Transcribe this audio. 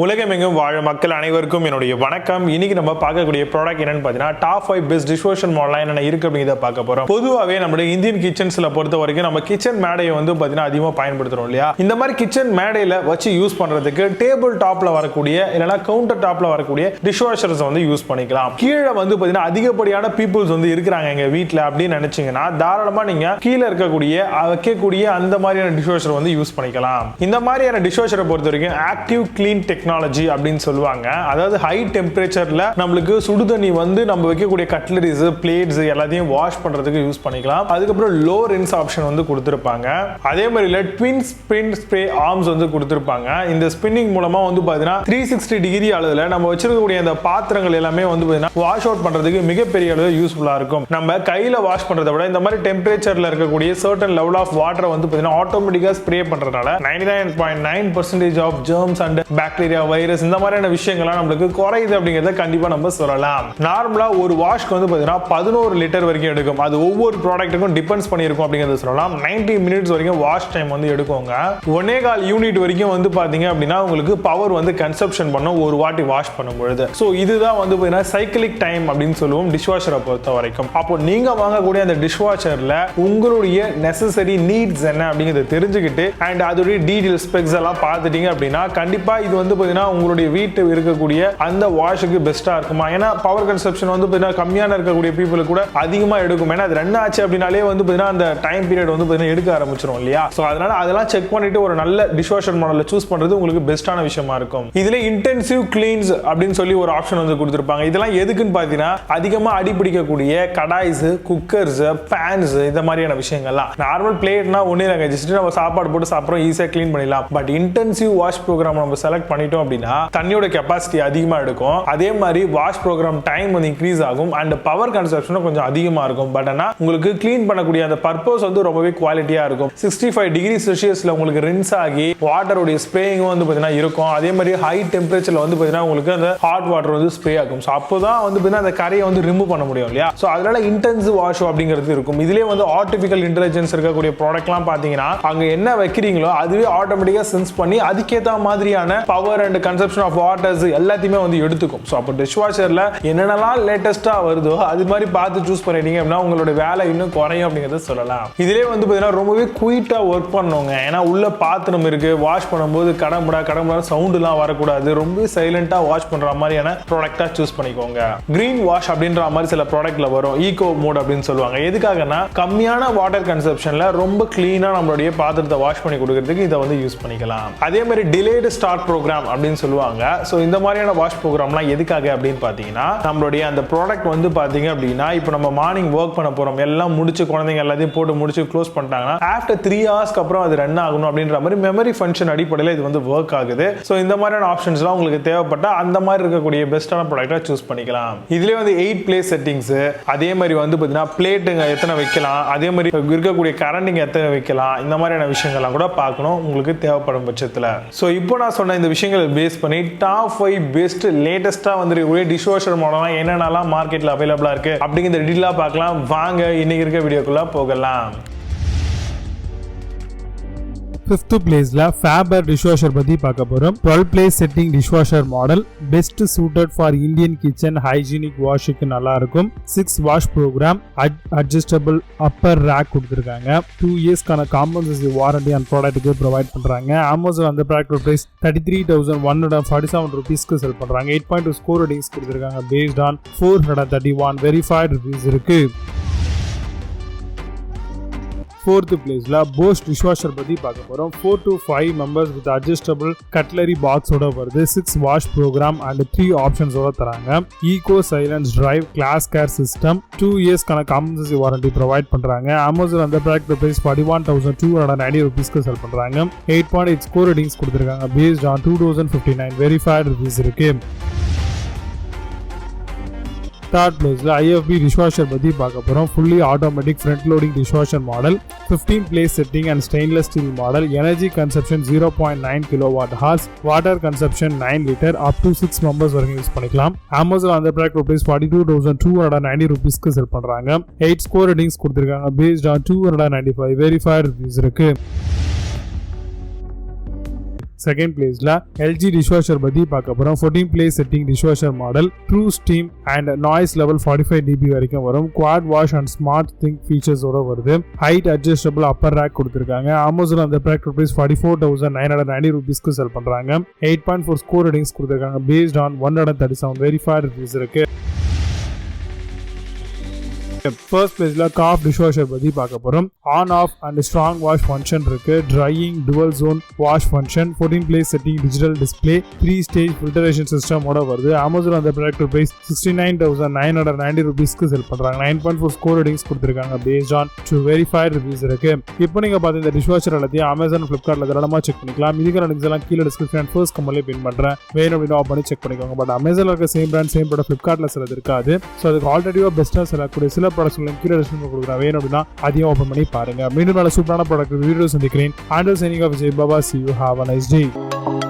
உலகமெங்கும் வாழ மக்கள் அனைவருக்கும் என்னுடைய வணக்கம். இன்னைக்கு நம்ம பார்க்கக்கூடிய ப்ராடக்ட் என்னன்னு பார்த்தீங்கன்னா டாப் 5 பெஸ்ட் டிஷ்வாஷர் மாடல் என்னென்ன இருக்கு அப்படிங்கிறத பார்க்க போறோம். பொதுவாகவே நம்மளுடைய இந்தியன் கிச்சன்ஸ்ல பொறுத்த வரைக்கும் நம்ம கிச்சன் மேடையை வந்து பார்த்தீங்கன்னா அதிகமாக பயன்படுத்துறோம் இல்லையா? இந்த மாதிரி கிச்சன் மேடையில வச்சு யூஸ் பண்றதுக்கு டேபிள் டாப்ல வரக்கூடிய இல்லைன்னா கவுண்டர் டாப்ல வரக்கூடிய டிஷ்வாஷர்ஸ் வந்து யூஸ் பண்ணிக்கலாம். கீழே வந்து பார்த்தீங்கன்னா அதிகப்படியான பீப்புள்ஸ் வந்து இருக்கிறாங்க எங்க வீட்டில் அப்படின்னு நினைச்சீங்கன்னா தாராளமா நீங்க கீழே இருக்கக்கூடிய வைக்கக்கூடிய அந்த மாதிரியான டிஷ்வாஷர் வந்து யூஸ் பண்ணிக்கலாம். இந்த மாதிரியான டிஷ்வாஷரை பொறுத்த வரைக்கும் ஆக்டிவ் கிளீன் டெக்னாலஜி அப்படின்னு சொல்லுவாங்க. அதாவது ஹை டெம்பரேச்சர்ல நம்மளுக்கு சுடுதண்ணி வந்து நம்ம வைக்கக்கூடிய கட்லரிஸ் பிளேட்ஸ் எல்லாத்தையும் வாஷ் பண்றதுக்கு யூஸ் பண்ணிக்கலாம். அதுக்கப்புறம் லோ ரின்ஸ் ஆப்ஷன் வந்து கொடுத்திருப்பாங்க. அதே மாதிரி ட்வின் ஸ்பின் ஸ்ப்ரே ஆர்ம்ஸ் வந்து கொடுத்திருப்பாங்க. இந்த ஸ்பின்னிங் மூலமா வந்து பாத்தீங்கன்னா 360 டிகிரி அளவுல நம்ம வச்சிருக்கக்கூடிய அந்த பாத்திரங்கள் எல்லாமே வந்து பாத்தீங்கன்னா வாஷ் அவுட் பண்றதுக்கு மிகப்பெரிய அளவு யூஸ்ஃபுல்லா இருக்கும். நம்ம கையில வாஷ் பண்றதை விட இந்த மாதிரி டெம்பரேச்சர்ல இருக்கக்கூடிய சர்டன் லெவல் ஆஃப் வாட்டரை வந்து பாத்தீங்கன்னா ஆட்டோமேட்டிக்கா ஸ்ப்ரே பண்றதுனால 99.9% of germs and bacteria virus இந்த மாதிரியான விஷயங்கள்லாம் நம்மளுக்கு குறையுது அப்படிங்கறத கண்டிப்பா நம்ம சொல்லலாம். நார்மலா ஒரு வாஷ்க்கு வந்து பாத்தீங்கன்னா 11 லிட்டர் வரைக்கும் எடுக்கும். அது ஒவ்வொரு ப்ராடக்ட்டுக்கும் டிபெண்ட்ஸ் பண்ணியிருக்கும் அப்படிங்கறத சொல்லலாம். 90 மினிட்ஸ் வரைக்கும் வாஷ் டைம் வந்து எடுக்குங்க. 1.25 யூனிட் வரைக்கும் வந்து பாத்தீங்க அப்படின்னா உங்களுக்கு பவர் வந்து கன்சப்ஷன் பண்ணும் ஒரு வாட்டி வாஷ் பண்ணும்பொழுது. ஸோ இதுதான் வந்து பாத்தீங்கன்னா சைக்கிளிக் டைம் அப்படின்னு சொல்லுவோம் டிஷ்வாஷரை பொறுத்த வரைக்கும். அப்போ நீங்க வாங்கக்கூடிய அந்த டிஷ்வாஷர்ல உங்களுடைய நெசசரி நீட்ஸ் என்ன அப்படிங்கறத தெரிஞ்சுக்கிட்டு அண்ட் அதோடைய டீடைல் ஸ்பெக்ஸ் எல்லாம் பார்த்துட்டீங்க அப்படின்னா கண்டிப்பா இது வந்து உங்களுடைய வீட்டு இருக்கக்கூடிய அந்த வாஷுக்கு பெஸ்டா இருக்குமா? ஏன்னா பவர் கன்சப்ஷன் வந்து கம்மியான இருக்கக்கூடிய பீப்புளுக்கு கூட அதிகமா எடுக்கும். ஏன்னா அது ரன் ஆச்சு அப்படினாலே வந்து அந்த டைம் பீரியட் வந்து எடுக்க ஆரம்பிச்சிரும் இல்லையா? சோ அதனால அதெல்லாம் செக் பண்ணிட்டு ஒரு நல்ல டிஷ்வாஷர் மாடலை சூஸ் பண்றது உங்களுக்கு பெஸ்டான விஷயமா இருக்கும். இதுல இன்டென்சிவ் கிளீன்ஸ் அப்படின்னு சொல்லி ஒரு ஆப்ஷன் வந்து கொடுத்திருப்பாங்க. இதெல்லாம் எதுக்குன்னு பாத்தீங்கன்னா அதிகமா அடிபிடிக்கக்கூடிய கடாய்ஸ், குக்கர்ஸ், பேன்ஸ் இந்த மாதிரியான விஷயங்கள்லாம். நார்மல் பிளேட்னா ஒண்ணு இல்லைங்க, ஜஸ்ட் நம்ம சாப்பாடு போட்டு சாப்பிடுறோம், ஈஸியா கிளீன் பண்ணிடலாம். பட் இன்டென்சிவ் வாஷ் ப்ரோக்ராம் நம்ம செலக்ட் பண்ணிட்டோம் அப்படின்னா தண்ணியோட கெபாசிட்டி அதிகமா எடுக்கும். அதே மாதிரி வாஷ் ப்ரோக்ராம் டைம் வந்து இன்க்ரீஸ் ஆகும் அண்ட் பவர் கன்சப்ஷனும் கொஞ்சம் அதிகமா இருக்கும். பட் ஆனா உங்களுக்கு கிளீன் பண்ணக்கூடிய அந்த பர்பஸ் வந்து ரொம்பவே குவாலிட்டியா இருக்கும். 65 டிகிரி செல்சியஸ்ல உங்களுக்கு ரின்ஸ் ஆகி வாட்டருடைய ஸ்ப்ரேயிங் வந்து பாத்தீங்கன்னா இருக்கும். அதே மாதிரி ஹை டெம்பரேச்சர்ல வந்து பாத்தீங்கன்னா உங்களுக்கு அந்த ஹாட் வாட்டர் வந்து ஸ்ப்ரே ஆகும். ஸோ அப்போதான் வந்து பாத்தீங்கன்னா அந்த கரையை வந்து ரிமூவ் பண்ண முடியும் இல்லையா? ஸோ அதனால இன்டென்சிவ் வாஷ் அப்படிங்கிறது இருக்கும். இதுலேயே வந்து ஆர்டிஃபிஷியல் இன்டெலிஜென்ஸ் இருக்கக்கூடிய ப்ராடக்ட்லாம் பாத்தீங்கன்னா அங்க என்ன வைக்கிறீங்களோ அதுவே ஆட்டோமேட்டிக்கா சென்ஸ் பண்ணி அதுக்கேற்ற மாதிரியான power and consumption of waters எல்லாத்தையுமே வந்து எடுத்துக்கும். ஸோ அப்போ டிஷ்வாஷர்ல என்னென்னலாம் லேட்டஸ்டா வருதோ அது மாதிரி பார்த்து சூஸ் பண்ணிட்டீங்க அப்படின்னா உங்களோட வேலை இன்னும் குறையும் அப்படிங்கிறத சொல்லலாம். இதுலேயே வந்து பார்த்தீங்கன்னா ரொம்பவே குயிட்டா ஒர்க் பண்ணுங்க. ஏன்னா உள்ள பாத்திரம் இருக்கு, வாஷ் பண்ணும்போது கடம்படா சவுண்டுலாம் வரக்கூடாது. ரொம்ப சைலண்டா வாஷ் பண்ற மாதிரியான ப்ராடக்டா சூஸ் பண்ணிக்கோங்க. கிரீன் வாஷ் அப்படின்ற மாதிரி சில ப்ராடக்ட்ல வரும், ஈகோ மோட் அப்படின்னு சொல்லுவாங்க. எதுக்காகனா கம்மியான வாட்டர் கன்சப்ஷன்ல ரொம்ப கிளீனா நம்மளுடைய பாத்திரத்தை வாஷ் பண்ணி கொடுக்கறதுக்கு இதை வந்து யூஸ் பண்ணிக்கலாம். அதே மாதிரி டிலேடு ஸ்டார்ட் ப்ரோக்ராம் அப்படின்னு சொல்லுவாங்க. சோ இந்த மாதிரியான வாஷ் ப்ரோக்ராம்லாம் எதுக்காக அப்படின்னு பாத்தீங்கன்னா நம்மளுடைய அந்த ப்ராடக்ட் வந்து பாத்தீங்க அப்படின்னா இப்போ நம்ம மார்னிங் ஒர்க் பண்ண போறோம், எல்லாம் முடிச்சு குழந்தைங்க எல்லாத்தையும் போட்டு முடிச்சு க்ளோஸ் பண்ணிட்டாங்கன்னா ஆஃப்டர் 3 ஹவர்ஸ்க்கு அப்புறம் அது ரன் ஆகணும் அப்படின்ற மாதிரி மெமரி ஃபங்க்ஷன் அடிப்படையில் இது வந்து ஒர்க் ஆகுது. ஸோ இந்த மாதிரியான ஆப்ஷன்ஸ்லாம் உங்களுக்கு தேவைப்பட்டா அந்த மாதிரி இருக்கக்கூடிய பெஸ்டான ப்ராடக்டா சூஸ் பண்ணிக்கலாம். இதுலேயே வந்து 8 பிளேஸ் செட்டிங்ஸ், அதே மாதிரி வந்து பார்த்தீங்கன்னா பிளேட்டுங்க எத்தனை வைக்கலாம், அதே மாதிரி இருக்கக்கூடிய கரண்டிங்க எத்தனை வைக்கலாம், இந்த மாதிரியான விஷயங்கள்லாம் கூட பார்க்கணும் உங்களுக்கு தேவைப்படும் பட்சத்தில். ஸோ இப்போ நான் சொன்ன இந்த விஷயங்களை பேஸ் பண்ணி டாப் 5 பெஸ்ட் லேட்டஸ்டா வந்திருக்கக்கூடிய டிஷ்வாஷர் மாடல்லாம் என்னென்னலாம் மார்க்கெட்ல அவைலபிளா இருக்கு அப்படிங்கிற டீடைலா பார்க்கலாம். வாங்க இன்னைக்கு இருக்க வீடியோக்குள்ள போகலாம். 5th பிளேஸ்ல Faber dishwasher பத்தி பார்க்க போறோம். 12 place setting dishwasher model, best suited for Indian kitchen hygienic washக்கு நல்லா இருக்கும். 6 wash program, adjustable upper rack கொடுத்திருக்காங்க. 2 years கான comprehensive warranty and product provide பண்றாங்க. Amazon அந்த ப்ராடக்ட் பிரைஸ் 33,147 rupeesக்கு செல் பண்றாங்க. 8.2 ஸ்கோர் ரேட்டிங்ஸ் கொடுத்திருக்காங்க based on 431 verified reviews இருக்கு. 4th பிளேஸ்ல Bosch dishwasher பத்தி பார்க்க போறோம். 4 to 5 members with adjustable cutlery box ஓட வருது. 6 wash program and 3 options ஓட தராங்க. Eco silence drive class care system, 2 years கான comprehensive warranty ப்ரொவைட் பண்றாங்க. Amazon அந்த ப்ராடக்ட் பிரைஸ் 41,290 rupeesக்கு செல் பண்றாங்க. 8.8 ஸ்கோர் ரேட்டிங்ஸ் கொடுத்திருக்காங்க based on 2059 verified reviews இருக்கு. 3rd பிளேஸ்ல IFB dishwasher பத்தி பார்க்க போறோம். fully automatic front loading dishwasher model, 15 place setting and stainless steel model, energy consumption 0.9 kWh, water consumption 9 liter, up to 6 members வரைக்கும் use பண்ணிக்கலாம். Amazon அந்த product price 42,290 rupeesக்கு sell பண்றாங்க. 8 ஸ்கோர் ரேட்டிங்ஸ் கொடுத்திருக்காங்க based on 295 verified reviews இருக்கு. Second பிளேஸ்ல LG dishwasher பத்தி பார்க்க போறோம். 14 place setting dishwasher model, true steam and noise level 45 dB வரைக்கும் வரும். Quad wash and smart ThinQ ஃபீச்சர்ஸோட வருது. ஹைட் அட்ஜஸ்டபிள் அப்பர் ரேக் கொடுத்திருக்காங்க. அமேசான் அந்த ப்ராடக்ட் ருபீஸ் 44,990 ரூபீஸ்க்கு செல் பண்றாங்க. 8.4 ஸ்கோர் ரேட்டிங்ஸ் கொடுத்திருக்காங்க. பேஸ்ட் ஆன் 137 வெரிஃபைட் ரிவ்யூஸ் இருக்கு. ஃபர்ஸ்ட் பிளேஸ்ல காஃப் டிஷ்வாஷர் பத்தி பார்க்க போறோம். On off and strong wash function இருக்கு. Drying dual zone wash function, 14 place setting digital display, 3 stage filtration சிஸ்டமோட வருது. அமேசான் அந்த ப்ராடக்ட் பிரைஸ் 69,990 ரூபீஸ்க்கு செல் பண்றாங்க. 9.4 ஸ்கோர் ரேட்டிங்ஸ் கொடுத்திருக்காங்க. பேஸ்ட் ஆன் 2 வெரிஃபைட் ரிவ்யூஸ் இருக்கு. இப்போ நீங்க பார்த்த இந்த டிஷ்வாஷர் எல்லாத்தையும் அமேசான் ஃபிளிப்கார்ட்ல தாராளமா செக் பண்ணிக்கலாம். இதுக்கான லிங்க்ஸ் எல்லாம் கீழே டிஸ்கிரிப்ஷன் ஃபர்ஸ்ட் கமெண்ட்ல பின் பண்றேன். வேணும் அப்படின்னு ஆஃப் பண்ணி செக் பண்ணிக்கோங்க. பட் அமேசான்ல இருக்க சேம் பிராண்ட் சேம் ப்ராடக்ட் ஃபிளிப்கார்ட்ல சிலது இருக்காது. ஸோ அதுக்கு ஆல்ரெடிவா பெஸ்ட்டாக செல்லக்கூடிய சில ப்ராடக்ட்ஸ் கீழே டிஸ்கிரிப்ஷன் கொடுக்குறேன். வேணும் அப்படின்னா அதையும் ஓப்பன் பண்ணி பாருங்க. மீண்டும் நல்ல சூப்பரான ப்ராடக்ட் வீடியோ சந்திக்கிறேன். Under signing off Vijay Baba. See you. Have a nice day.